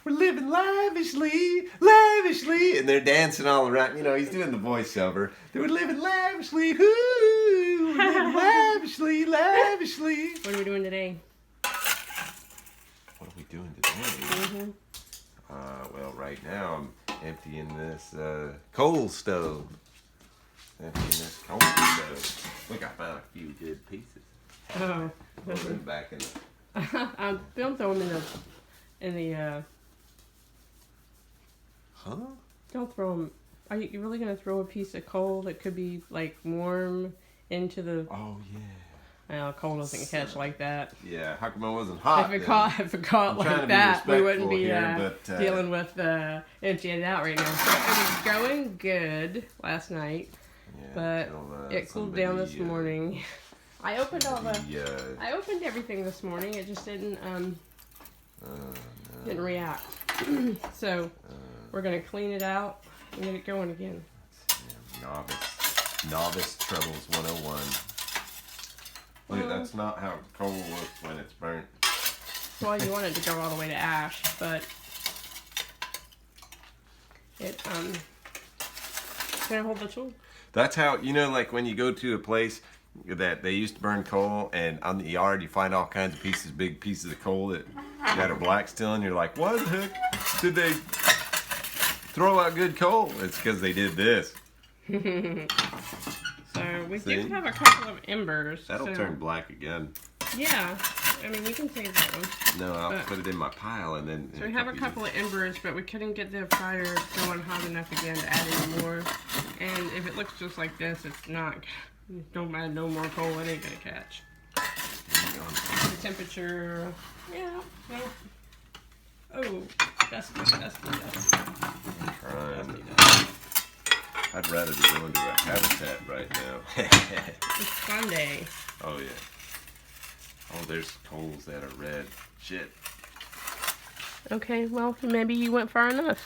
we're living lavishly, lavishly. And they're dancing all around. You know, he's doing the voiceover. They were living lavishly, we're living lavishly, lavishly. What are we doing today? What are we doing today? Well, right now I'm emptying this coal stove. Emptying this coal stove. Look, I found a few good pieces. Oh. Put them back in the... Don't throw them in the Huh? Don't throw them. Are you really going to throw a piece of coal that could be, like, warm into the... Oh, yeah. Well, coal doesn't catch like that. Yeah, how come it wasn't hot? If it caught like that, we wouldn't be dealing with emptying it out right now. So it was going good last night, but it cooled down this morning. I opened I opened everything this morning. It just didn't react. So we're gonna clean it out and get it going again. Novice Troubles 101. Look, that's not how coal looks when it's burnt. Well, you want it to go all the way to ash, but it can't hold the tool. That's how, you know, like when you go to a place that they used to burn coal, and on the yard you find all kinds of pieces, big pieces of coal that are black still, and you're like, why the heck did they throw out good coal? It's because they did this. So we do have a couple of embers. That'll turn black again. Yeah, I mean we can save that one. No, I'll put it in my pile and then. So we have a couple of embers, but we couldn't get the fire going hot enough again to add any more. And if it looks just like this, it's not. Don't add no more coal; it ain't gonna catch. The temperature, yeah. Well, oh, dusty. I'd rather be going to a habitat right now. It's Sunday. Oh, yeah. Oh, there's coals that are red. Shit. Okay, well, maybe you went far enough.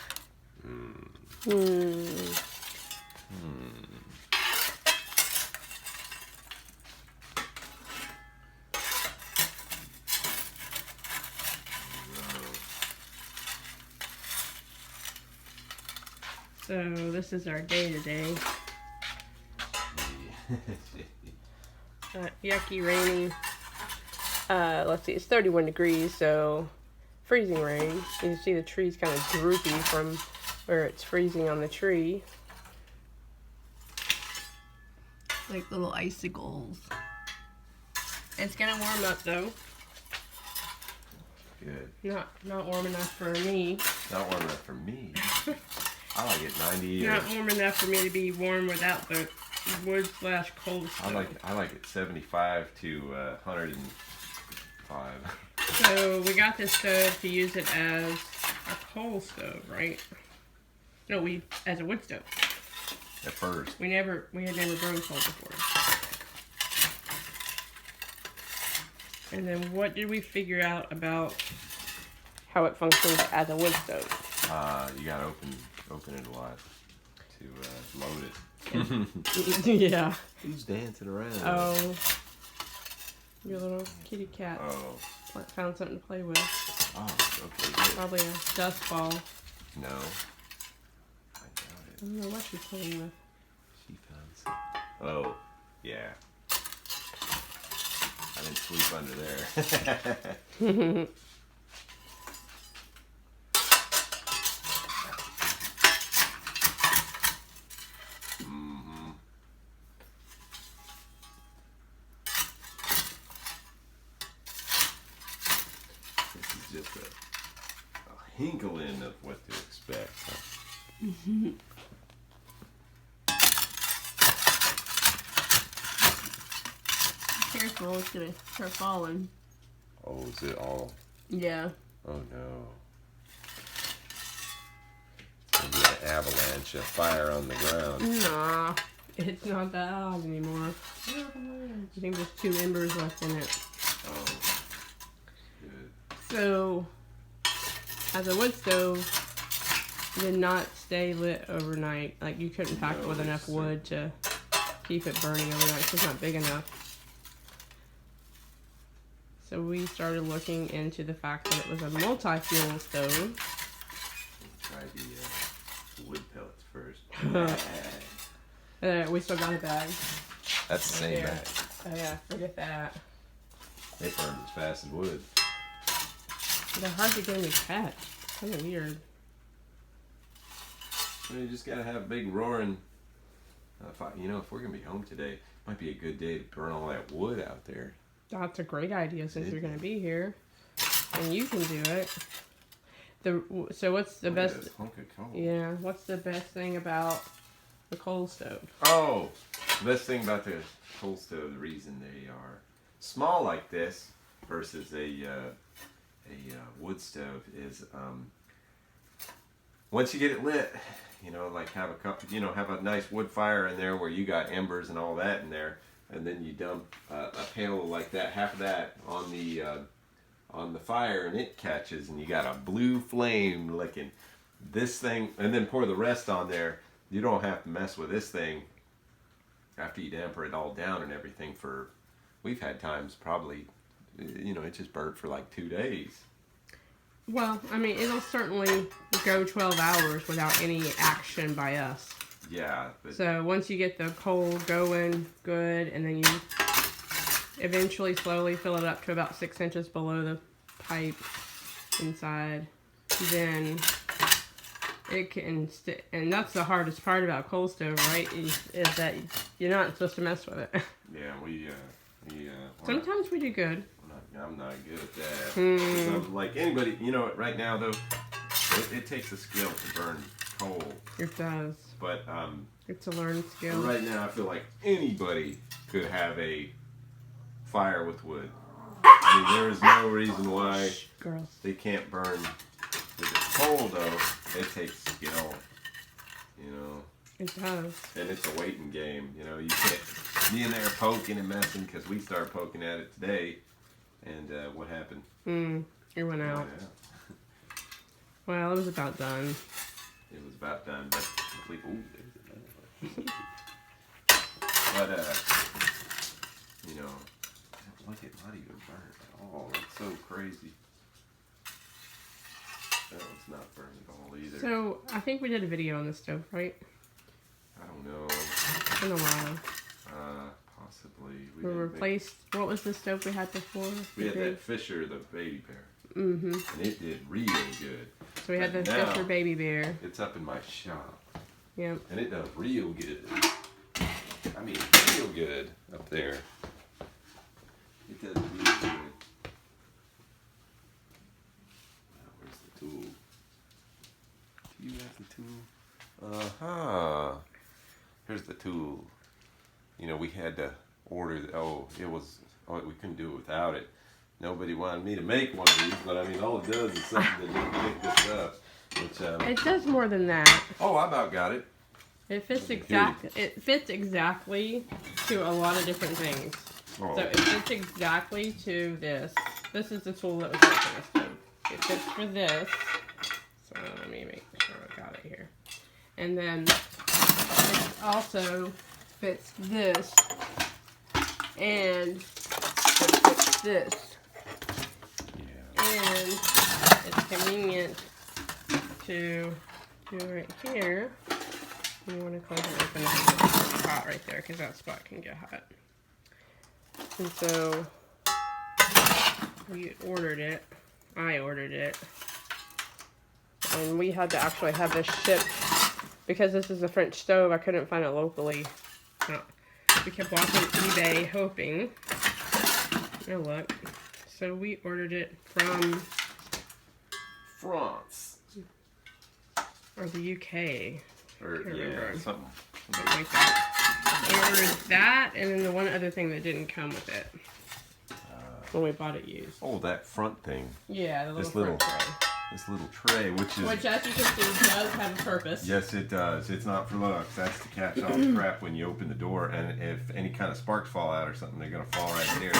So this is our day today. Yucky, rainy. Let's see, it's 31 degrees, so freezing rain. You can see the tree's kind of droopy from where it's freezing on the tree. Like little icicles. It's gonna warm up though. Good. Not warm enough for me. Not warm enough for me. I like it 90. Not warm enough for me to be warm without the wood/coal stove. I like it 75 to 105. So we got this stove to use it as a coal stove, right? No, as a wood stove. At first. We had never grown coal before. And then what did we figure out about how it functions as a wood stove? You gotta open it a lot to load it. Yeah. Who's dancing around? Oh. Your little kitty cat. Oh. Found something to play with. Oh, okay, good. Probably a dust ball. No. I doubt it. I don't know what she's playing with. She found something. Oh, yeah. I didn't sleep under there. Just a hinkling of what to expect. Huh? Careful, it's gonna start falling. Oh, is it all? Yeah. Oh no. It's gonna be an avalanche of fire on the ground. Nah, it's not that hot anymore. I think there's 2 embers left in it. Oh. So, as a wood stove, it did not stay lit overnight. Like, you couldn't pack it with enough wood to keep it burning overnight. It's just not big enough. So we started looking into the fact that it was a multi-fuel stove. We still got a bag. That's the same bag. Oh yeah, forget that. They burned as fast as wood. They're hard to get them to catch. Kind of weird. Well, you just gotta have a big roaring. If we're gonna be home today, might be a good day to burn all that wood out there. That's a great idea since you're gonna be here, and you can do it. So what's the best? Hunk of coal. Yeah, what's the best thing about the coal stove? Oh, the best thing about the coal stove, the reason they are small like this versus a wood stove is once you get it lit, like have a nice wood fire in there where you got embers and all that in there, and then you dump a pail like that, half of that on the fire, and it catches, and you got a blue flame licking this thing, and then pour the rest on there. You don't have to mess with this thing after you damper it all down and everything. We've had times probably, it just burnt for like 2 days. Well, I mean, it'll certainly go 12 hours without any action by us. Yeah. So once you get the coal going good, and then you eventually slowly fill it up to about 6 inches below the pipe inside, then it can and that's the hardest part about coal stove, right? Is that you're not supposed to mess with it. Yeah, we sometimes we do good. I'm not good at that. So, like anybody, right now though, it takes a skill to burn coal. It does. But it's a learned skill. Right now, I feel like anybody could have a fire with wood. I mean, there is no reason why they can't burn with it. Coal though, it takes skill. It does. And it's a waiting game. You can't be in there poking and messing, because we started poking at it today. And what happened? It went out. Yeah. Well, it was about done. It was about done, but complete. Ooh, there's another one. But look, it not even burnt at all. It's so crazy. That one's not burned at all either. So I think we did a video on this stove, right? I don't know. It's been a while. Possibly. We replaced. What was the stove we had before? We had that Fisher, the baby bear. And it did real good. So we had the Fisher baby bear. It's up in my shop. Yep. And it does real good. I mean, real good up there. It does real good. Now, where's the tool? Do you have the tool? Uh-huh. Here's the tool. We had to order, we couldn't do it without it. Nobody wanted me to make one of these, but I mean, all it does is something that pick this up. Which, it does more than that. Oh, I about got it. It fits exactly to a lot of different things. Oh. So it fits exactly to this. This is the tool that was working this stove. It fits for this. So let me make sure I got it here. And then it also fits this, and it fits this. Yeah. And it's convenient to do right here. You want to close and open it. It's hot right there because that spot can get hot. And so we ordered it. I ordered it. And we had to actually have this shipped because this is a French stove. I couldn't find it locally. We kept watching eBay hoping. Oh look. So we ordered it from France. Or the UK. Or yeah, something like that. We ordered that, and then the one other thing that didn't come with it when we bought it used. Oh, that front thing. Yeah, the little front tray. This little tray, which, as you can see, does have a purpose. Yes, it does. It's not for looks. That's to catch all the crap when you open the door, and if any kind of sparks fall out or something, they're going to fall right there.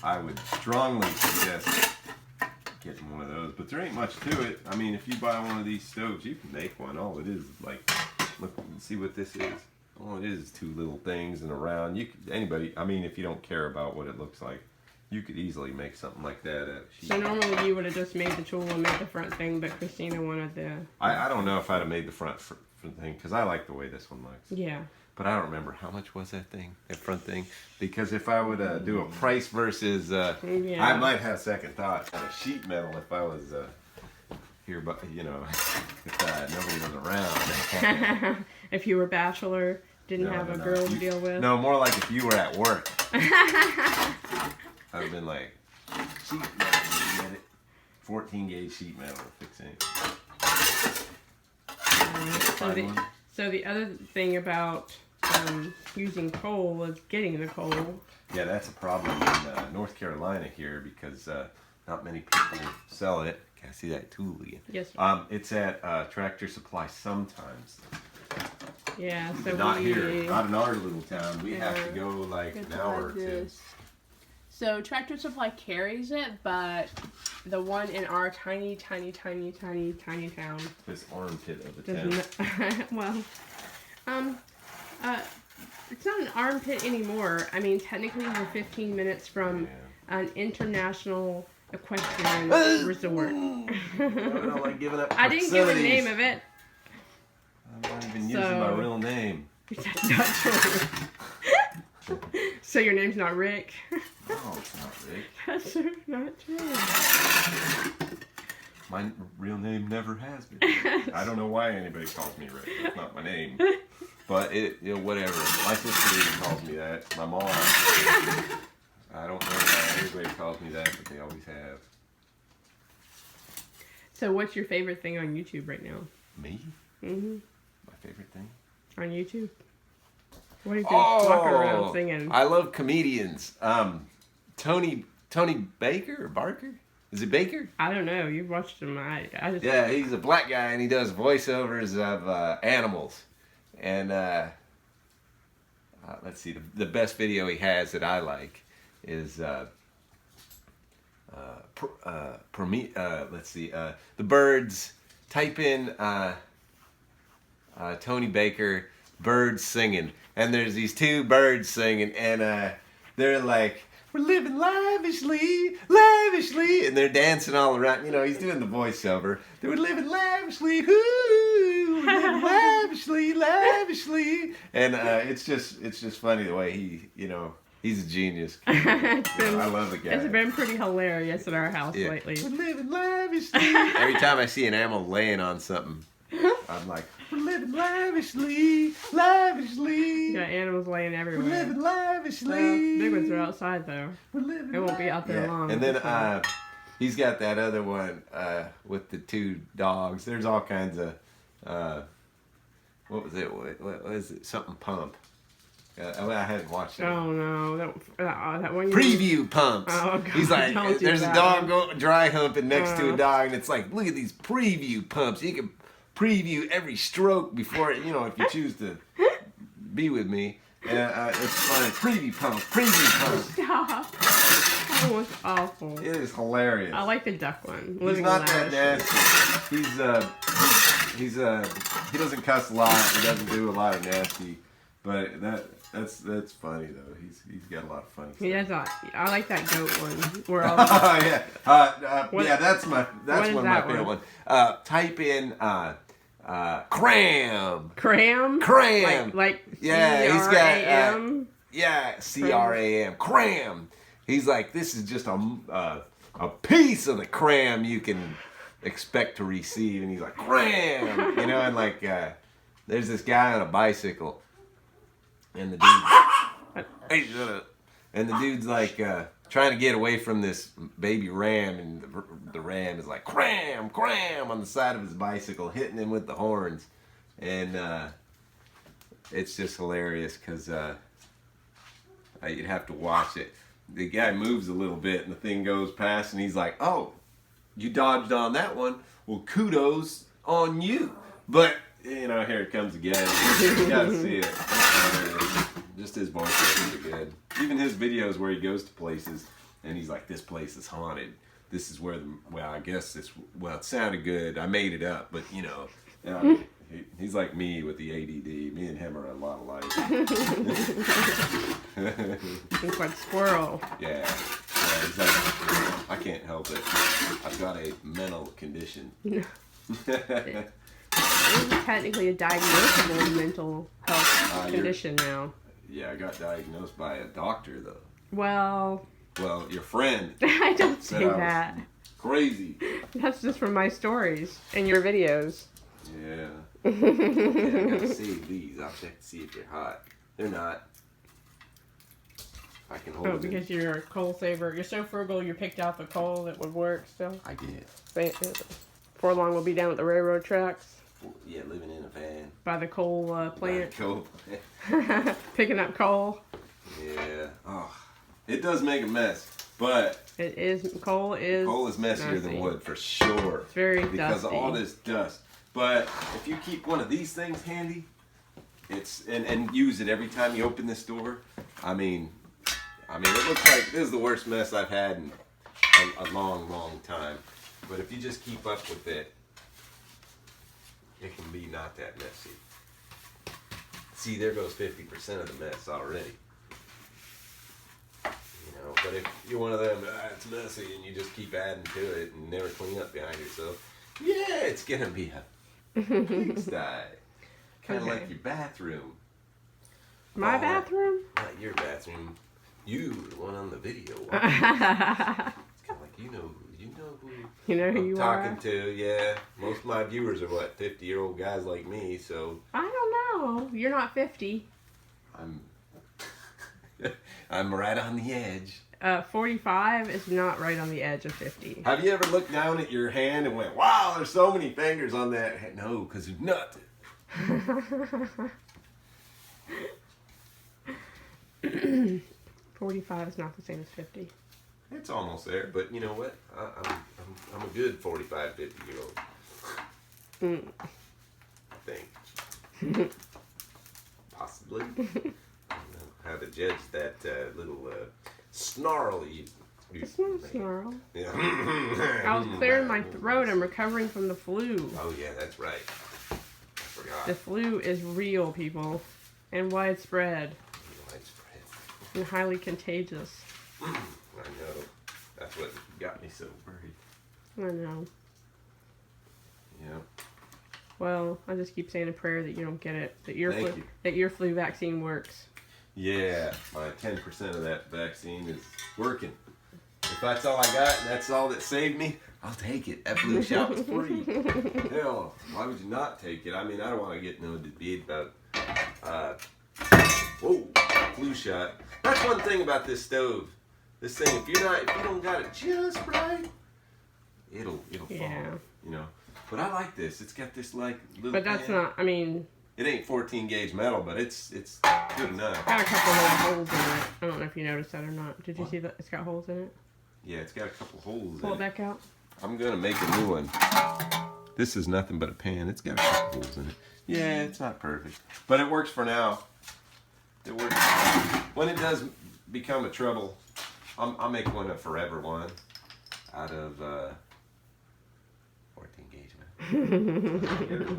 I would strongly suggest getting one of those, but there ain't much to it. I mean, if you buy one of these stoves, you can make one. All it is like, look, see what this is. All it is two little things and around. Anybody, I mean, if you don't care about what it looks like, you could easily make something like that. So normally you would have just made the tool and made the front thing, but Christina wanted the... I don't know if I'd have made the front different thing because I like the way this one looks. Yeah. But I don't remember how much was that front thing. Because if I would do a price versus, I might have second thoughts on a sheet metal if I was here, but you know, if nobody was around. If you were bachelor, didn't have a girl to deal with. No, more like if you were at work. I would have been like, sheet metal, you get it? 14 gauge sheet metal to fix it. So the other thing about using coal is getting the coal. Yeah, that's a problem in North Carolina here because not many people sell it. Can I see that tool again? Yes. It's at Tractor Supply sometimes. Yeah, so but not here, not in our little town. We have to go like an hour or two. So Tractor Supply carries it, but the one in our tiny town. This armpit of the town. Well, it's not an armpit anymore. I mean, technically we're 15 minutes from an international equestrian resort. I don't like giving up I didn't give a name of it. I'm not even using my real name. That's not true. So your name's not Rick? No, it's not Rick. That's not true. My real name never has been. I don't know why anybody calls me Rick. That's not my name. But whatever. My sister even calls me that. My mom. I don't know why everybody calls me that, but they always have. So what's your favorite thing on YouTube right now? Me? Mm-hmm. My favorite thing? On YouTube? What do you do? Walking around singing. I love comedians. Tony Baker or Barker? Is it Baker? I don't know. You've watched him. I just... Yeah, he's a black guy and he does voiceovers of animals. And let's see, the best video he has that I like is let's see, the birds. Type in Tony Baker birds singing, and there's these two birds singing, and they're like, we're living lavishly, lavishly, and they're dancing all around. You know, he's doing the voiceover. They were living lavishly, whoo, we're living lavishly, lavishly, and it's just funny the way he, he's a genius. I love the guy. It's been pretty hilarious at our house lately. We're living lavishly. Every time I see an animal laying on something, I'm like, we're living lavishly, lavishly. Yeah, animals laying everywhere. We're living lavishly. Well, big ones are outside though. We're living. They won't be out there long. And then he's got that other one with the two dogs. There's all kinds of what was it? What was it? Something pump. I hadn't watched it. Oh no, that one. Preview pumps. Oh, God, he's like, there's a dog dry humping next to a dog, and it's like, look at these preview pumps. You can preview every stroke before it, if you choose to be with me. And it's funny. Preview pumps. Stop. That was awful. It is hilarious. I like the duck one. He's not that nasty. He doesn't cuss a lot. He doesn't do a lot of nasty. But that's funny though. He's got a lot of funny stuff. I like that goat one. Where all that's one of my favorite ones. Type in cram. Cram. Like yeah, he's got CRAM. Cram. He's like, this is just a piece of the cram you can expect to receive, and he's like, cram. And like there's this guy on a bicycle. And the dude, hey, shut up. And the dude's like trying to get away from this baby ram, and the ram is like cram on the side of his bicycle, hitting him with the horns, and it's just hilarious because you'd have to watch it. The guy moves a little bit, and the thing goes past, and he's like, "Oh, you dodged on that one. Well, kudos on you." But here it comes again. You gotta see it. Just his voice is really good. Even his videos where he goes to places and he's like, this place is haunted. This is where it sounded good. I made it up, but he's like me with the ADD. Me and him are a lot alike. It's like squirrel. Yeah, exactly. I can't help it. I've got a mental condition. it's technically a diagnosable mental health condition now. Yeah, I got diagnosed by a doctor though. Well, your friend. I don't say that. Crazy. That's just from my stories and your videos. Yeah. Okay, I gotta save these. I'll check to see if they're hot. They're not. I can hold them. Because you're a coal saver. You're so frugal, you picked out the coal that would work still. I did. Before long, we'll be down at the railroad tracks. Yeah, living in a van. By the coal plant. By the coal plant. Picking up coal. Yeah. Oh, it does make a mess, but it is. Coal is messier than wood for sure. It's very because dusty. of all this dust. But if you keep one of these things handy, and use it every time you open this door. I mean, it looks like this is the worst mess I've had in a long, long time. But if you just keep up with it, it can be not that messy. See, there goes 50% of the mess already. You know, but if you're one of them, it's messy, and you just keep adding to it and never clean up behind yourself, yeah, it's gonna be a pigsty. Kind of like your bathroom. My bathroom? Not your bathroom. You, the one on the video. It's kind of like you know who you talking are. To. Yeah, most of my viewers are 50-year-old guys like me. So I don't know. You're not 50. I'm right on the edge. 45 is not right on the edge of 50. Have you ever looked down at your hand and went, "Wow, there's so many fingers on that hand"? No, because there's nothing. 45 is not the same as 50. It's almost there, but you know what? I'm a good 45, 50-year-old. I think. Possibly. I don't know how to judge that little snarl you. It's not a snarl. Yeah. I was clearing my throat. I'm recovering from the flu. Oh yeah, that's right. I forgot. The flu is real, people, and widespread. And highly contagious. I know. That's what got me so worried. I know. Yeah. Well, I just keep saying a prayer that you don't get it. That your flu vaccine works. Yeah, my 10% of that vaccine is working. If that's all I got and that's all that saved me, I'll take it. That flu shot was free. Hell, why would you not take it? I mean, I don't want to get no debate about flu shot. That's one thing about this stove. This thing, if you don't got it just right, it'll fall. You know. But I like this. It's got this like little. But that's pan. not. I mean. It ain't 14 gauge metal, but it's good enough. Got a couple little holes in it. I don't know if you noticed that or not. Did you see that it's got holes in it? Yeah, it's got a couple holes. Pull it back out. I'm gonna make a new one. This is nothing but a pan. It's got a couple holes in it. Yeah, it's not perfect, but it works for now. It works. When it does become a trouble, I'll make one a forever one out of 14 gauge metal.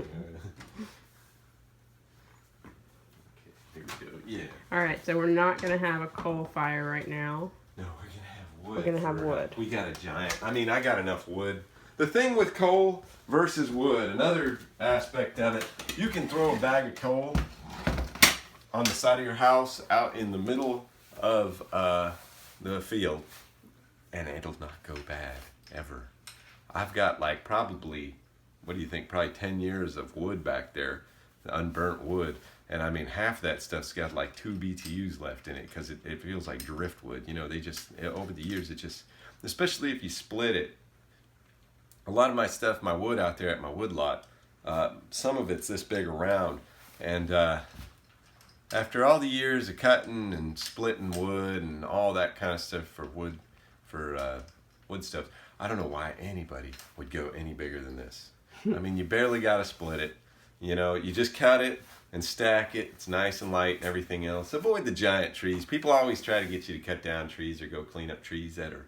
Here we go. Yeah. All right, so we're not gonna have a coal fire right now. No, we're gonna have wood. We're gonna have wood. We got a giant. I mean, I got enough wood. The thing with coal versus wood, another aspect of it, you can throw a bag of coal on the side of your house out in the middle of the field, and it'll not go bad ever. I've got like probably, what do you think? Probably 10 years of wood back there, the unburnt wood. And I mean, half that stuff's got like 2 BTUs left in it because it feels like driftwood. You know, over the years, it just, especially if you split it. A lot of my stuff, my wood out there at my wood lot, some of it's this big around. And after all the years of cutting and splitting wood and all that kind of stuff for wood stuff, I don't know why anybody would go any bigger than this. I mean, you barely got to split it. You know, you just cut it and stack it. It's nice and light and everything else. Avoid the giant trees. People always try to get you to cut down trees or go clean up trees that are,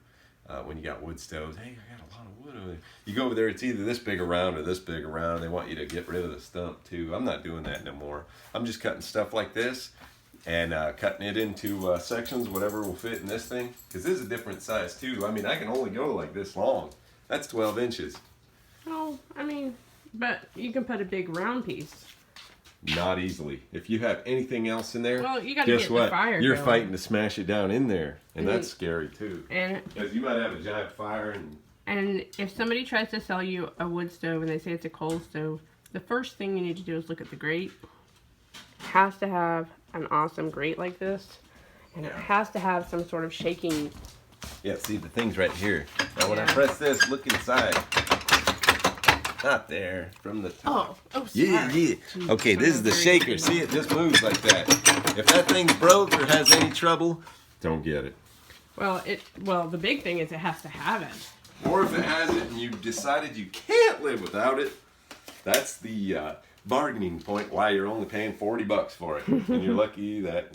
when you got wood stoves. Hey, I got a lot of wood over there. You go over there, it's either this big around or this big around. They want you to get rid of the stump too. I'm not doing that no more. I'm just cutting stuff like this and cutting it into sections, whatever will fit in this thing. Because this is a different size too. I mean, I can only go like this long. That's 12 inches. Oh, I mean, But you can put a big round piece. Not easily. If you have anything else in there, Well, you got to guess get what? the fire You're going. fighting to smash it down in there, and that's scary too. And Because you might have a giant fire and if somebody tries to sell you a wood stove and they say it's a coal stove, the first thing you need to do is look at the grate. It has to have an awesome grate like this, and it has to have some sort of shaking. Yeah, see the thing's right here. Now when I Yeah. press this, look inside. Not there, from the top. Oh, sorry. Yeah. Jeez, Okay, this is the shaker. See, it just moves like that. If that thing's broke or has any trouble, don't get it. Well, the big thing is it has to have it. Or if it has it and you've decided you can't live without it, that's the bargaining point why you're only paying $40 for it. And you're lucky that,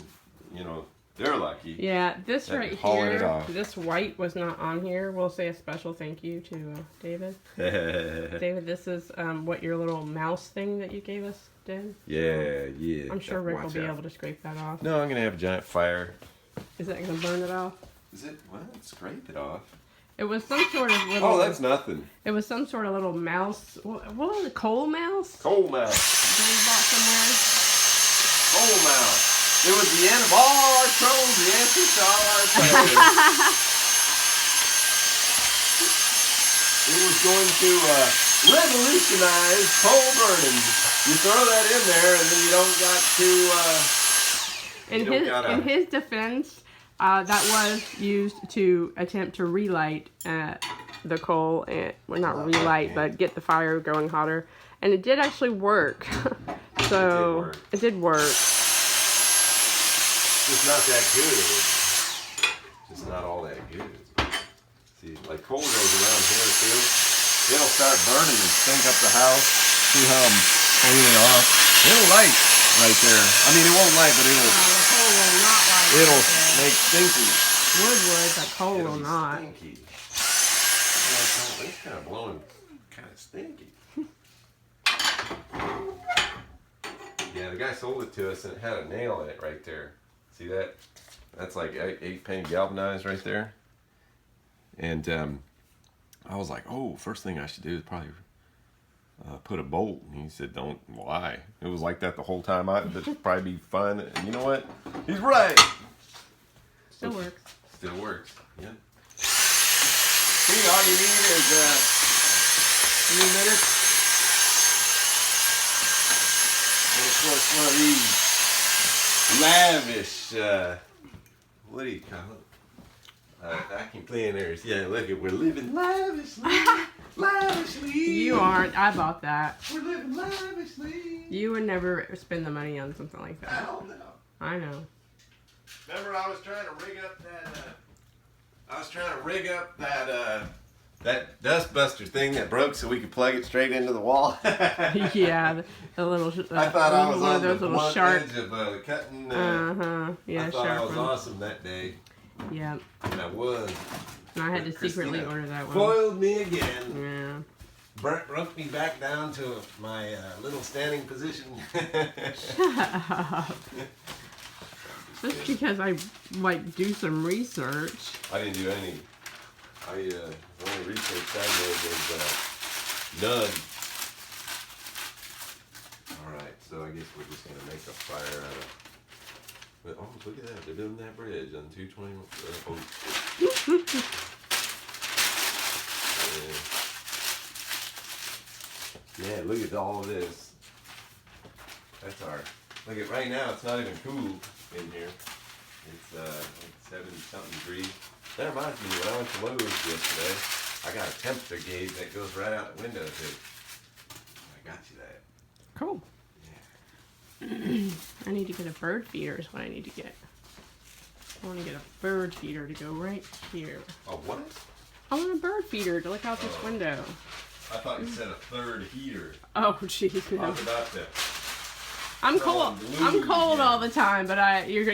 they're lucky. Yeah, this That'd right be hauling it here, off. this white was not on here. We'll say a special thank you to David. David, this is what your little mouse thing that you gave us did. Yeah. I'm sure Rick will Watch be out. able to scrape that off. No, I'm going to have a giant fire. Is that going to burn it off? Is it? Well, scrape it off. It was some sort of little... Oh, that's nothing. It was some sort of little mouse. What was it? Coal mouse? Coal mouse. That we bought somewhere? Coal mouse. It was the end of all our troubles, the answer to all our prayers. It was going to revolutionize coal burning. You throw that in there, and then you don't got to. In his defense, that was used to attempt to relight the coal, and well, not relight, but get the fire going hotter. And it did actually work. So it did work. It's not that good. Just not all that good. See, like coal goes around here too. It'll start burning and stink up the house. See how I'm cleaning it off? It'll light right there. I mean, it won't light, but The coal will not light. it'll make stinky. Wood would, but coal It'll will be not. Stinky. Yeah, it's kind of blowing, kind of stinky. Yeah, the guy sold it to us and it had a nail in it right there. See that? That's like 8-penny galvanized right there. And I was like, oh, first thing I should do is probably put a bolt. And he said, don't. Why? It was like that the whole time. That'd probably be fun. And you know what? He's right. Still works. Still works. Yeah. See, all you need is a few minutes. And of course, one of these lavish, what do you call it? Vacuum cleaners. Yeah, look at, we're living lavishly. Lavishly. You aren't. I bought that. We're living lavishly. You would never spend the money on something like that. Hell no. I know. Remember, I was trying to rig up that. That dustbuster thing that broke so we could plug it straight into the wall. Yeah, the little. I thought I was one on of those the little one sharp. edge of cutting. Yeah, I thought I sharp was one. awesome that day, Yeah, and I was. and I had to Christina secretly order that one. Foiled me again. Yeah. Broke me back down to my little standing position. Just because I do some research. I didn't do any. The only research I did was none. Alright, so I guess we're just going to make a fire out of... Oh, look at that. They're building that bridge on 220. Yeah, look at all of this. That's our... Look at right now, it's not even cool in here. It's like 70-something degrees. That reminds me, when I went to Lowe's yesterday, I got a temperature gauge that goes right out the window too. I got you that. Cool. Yeah. I need to get a bird feeder is what I need to get. I want to get a bird feeder to go right here. Oh, what? I want a bird feeder to look out this window. I thought you said a third heater. Oh, jeez. I was about to. I'm So cold. unglued I'm cold again. all the time, but you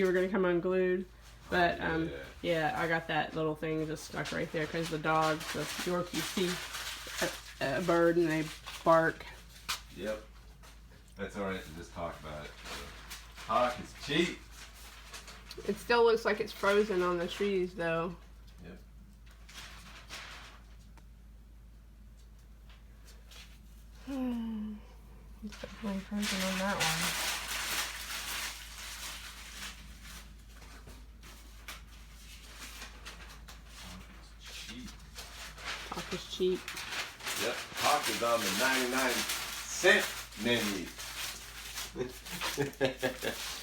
were gonna come unglued. But Yeah. yeah, I got that little thing just stuck right there because the dogs, the Yorkies, see a bird and they bark. Yep. That's alright to just talk about it. Talk is cheap. It still looks like it's frozen on the trees, though. Yep. It's definitely printing on that one. Cheap. Talk is cheap. Yep, talk is on the 99-cent menu.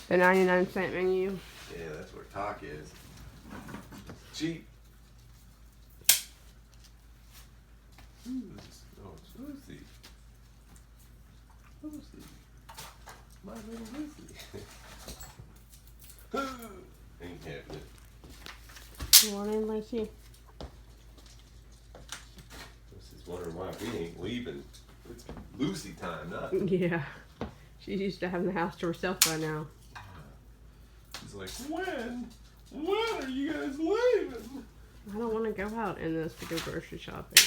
The 99-cent menu. Yeah, that's where talk is. Cheap. Lucy. Lucy. My little Lucy. Ain't happening. You want in, Lucy? Lucy's wondering why we ain't leaving. It's Lucy time, not. Yeah. She's used to having the house to herself by now. She's like, when? When are you guys leaving? I don't want to go out in this to go grocery shopping.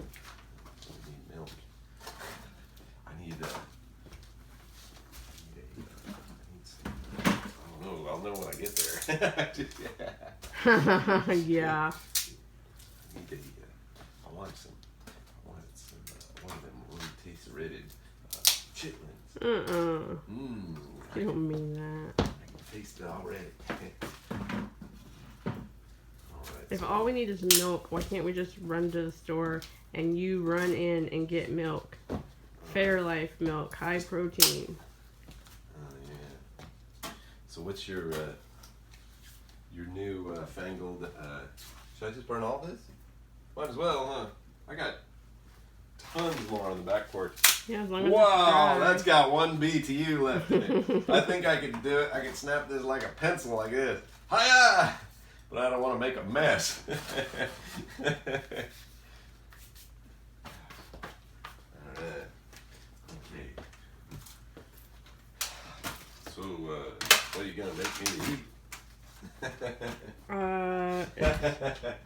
I need milk. I need some. I don't know. I'll know when I get there. Yeah. I need I want some one of them rotisserie chitlins. You don't mean that. I can taste it already. If all we need is milk, why can't we just run to the store and you run in and get milk? Fairlife milk, high protein. Oh yeah. So what's your new fangled? Should I just burn all this? Might as well, huh? I got tons more on the back porch. Yeah, as long as Wow, that's got 1 BTU left in it. I think I could do it. I could snap this like a pencil like this. Hiya! But I don't want to make a mess. Alright. Okay. So, what are you going to make me to eat?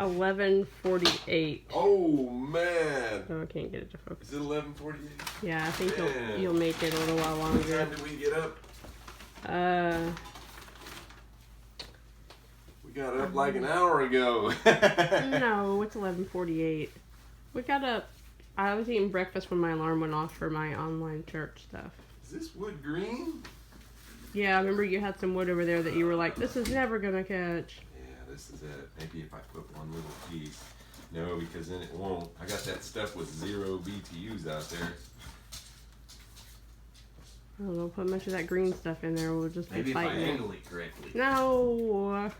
11:48. Oh, man. Oh, I can't get it to focus. Is it 11:48? Yeah, I think Man. you'll make it a little while What longer. time did we get up? We got up like an hour ago. No, it's 11:48. We got up. I was eating breakfast when my alarm went off for my online church stuff. Is this wood green? Yeah, I remember you had some wood over there that you were like, this is never gonna catch. Yeah, this is it. Maybe if I put one little piece. No, because then it won't. I got that stuff with 0 BTUs out there. I don't know, put much of that green stuff in there. We'll just Maybe be if I fighting it. angle it correctly. No.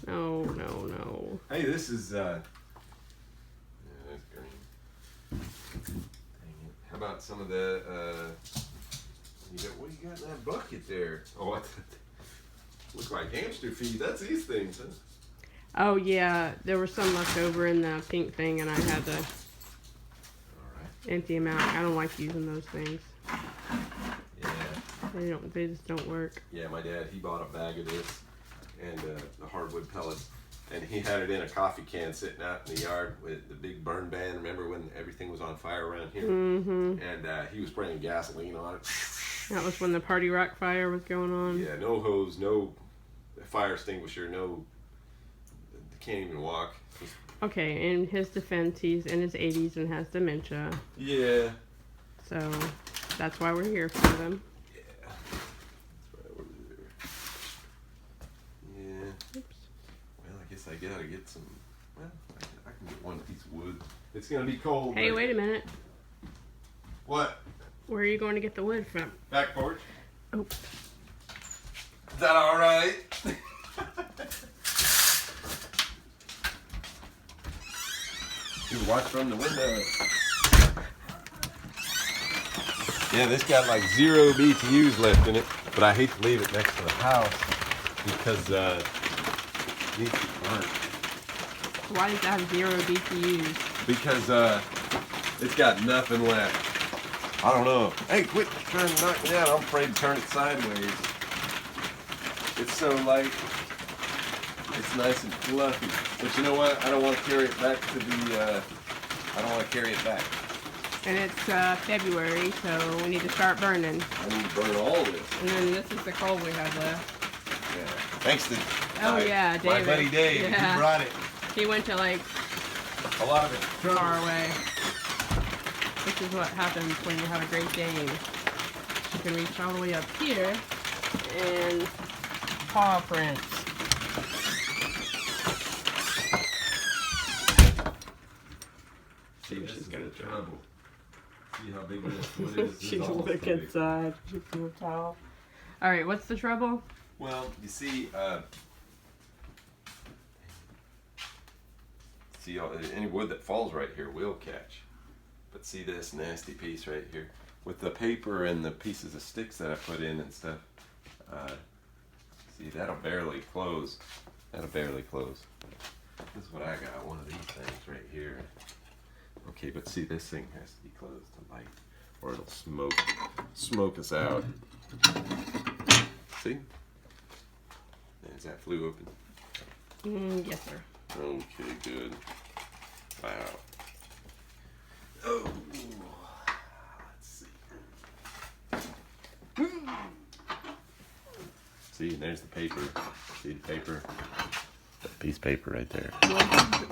No. Hey, this is yeah, that's green. Dang it. How about some of the what you got in that bucket there? Oh, what? Look like hamster feed. That's these things, huh? Oh yeah, there was some left over in the pink thing, and I had to empty them out. I don't like using those things. Yeah. They just don't work. Yeah, my dad, he bought a bag of this and the hardwood pellets, and he had it in a coffee can sitting out in the yard with the big burn ban. Remember when everything was on fire around here? Mm-hmm. And he was spraying gasoline on it. That was when the Party Rock fire was going on. Yeah, no hose, no fire extinguisher, no, can't even walk. Okay, in his defense, he's in his 80s and has dementia. Yeah. So that's why we're here for them. Yeah. That's right over there. Yeah. Oops. Well, I guess I gotta get some. Well, I can get one piece of wood. It's gonna be cold. Hey, but... wait a minute. What? Where are you going to get the wood from? Back porch. Oh. Is that all right? You watch from the window. Yeah, this got like 0 BTUs left in it, but I hate to leave it next to the house because it needs to burn. Why does it have 0 BTUs? Because it's got nothing left. I don't know. Hey, quit trying to knock me out. I'm afraid to turn it sideways. It's so light. It's nice and fluffy. But you know what? I don't want to carry it back to the, I don't want to carry it back. And it's February, so we need to start burning. I need to burn all this. And then this is the coal we have left. Yeah. Thanks to Yeah, David. my buddy Dave. Yeah. He brought it. He went to like A lot of it. far away. It's this is what happens when you have a Great Dane. You can reach all the way up here and paw prints. See, this is the trouble. See how big this wood is? This is She's almost looking too big. inside. She's too tall. Alright, what's the trouble? Well, you see, any wood that falls right here will catch. But see this nasty piece right here? With the paper and the pieces of sticks that I put in and stuff, see, that'll barely close. That'll barely close. This is what I got, one of these things right here. Okay, but see, this thing has to be closed to light, or it'll smoke us out. See? Is that flue open? Yes, sir. Okay, good. Wow. Oh, let's see. See, there's the paper. See the paper? That piece of paper right there.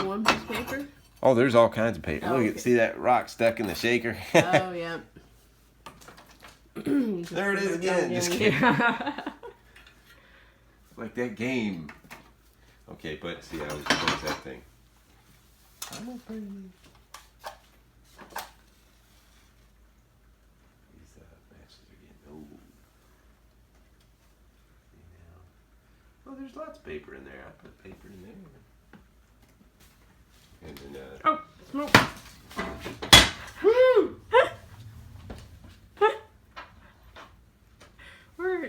One piece of paper? Oh, there's all kinds of paper. Oh, Look okay. at, see that rock stuck in the shaker? Oh, yeah. There it is again. Just kidding. Like that game. Okay, but see, I was close that thing. I'm open. These matches again. Oh. See now. Oh, there's lots of paper in there. I put paper in there. And then, Oh, smoke. Woo!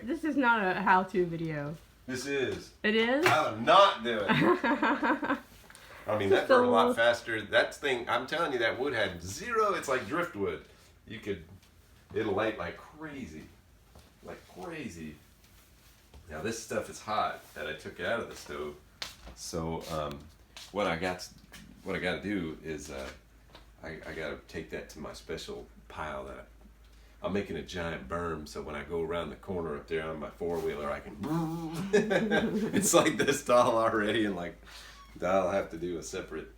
This is not a how-to video. this is. It is? I'm not doing it. I mean, that burned a lot faster. That thing, I'm telling you, that wood had zero. It's like driftwood. It'll light like crazy. Like crazy. Now, this stuff is hot that I took out of the stove. So, what I got to do is I got to take that to my special pile that I'm making a giant berm, so when I go around the corner up there on my four-wheeler, I can. It's like this tall already, and like I'll have to do a separate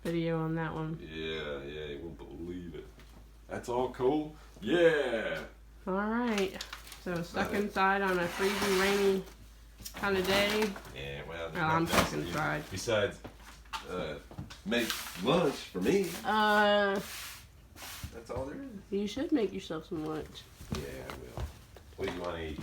Video on that one. Yeah, you won't believe it. That's all cool. Yeah. Alright. So stuck inside on a freezing, rainy kind of day. Yeah, well. Oh, I'm stuck inside. Besides, make lunch for me. That's all there is. You should make yourself some lunch. Yeah, I will. What do you want to eat?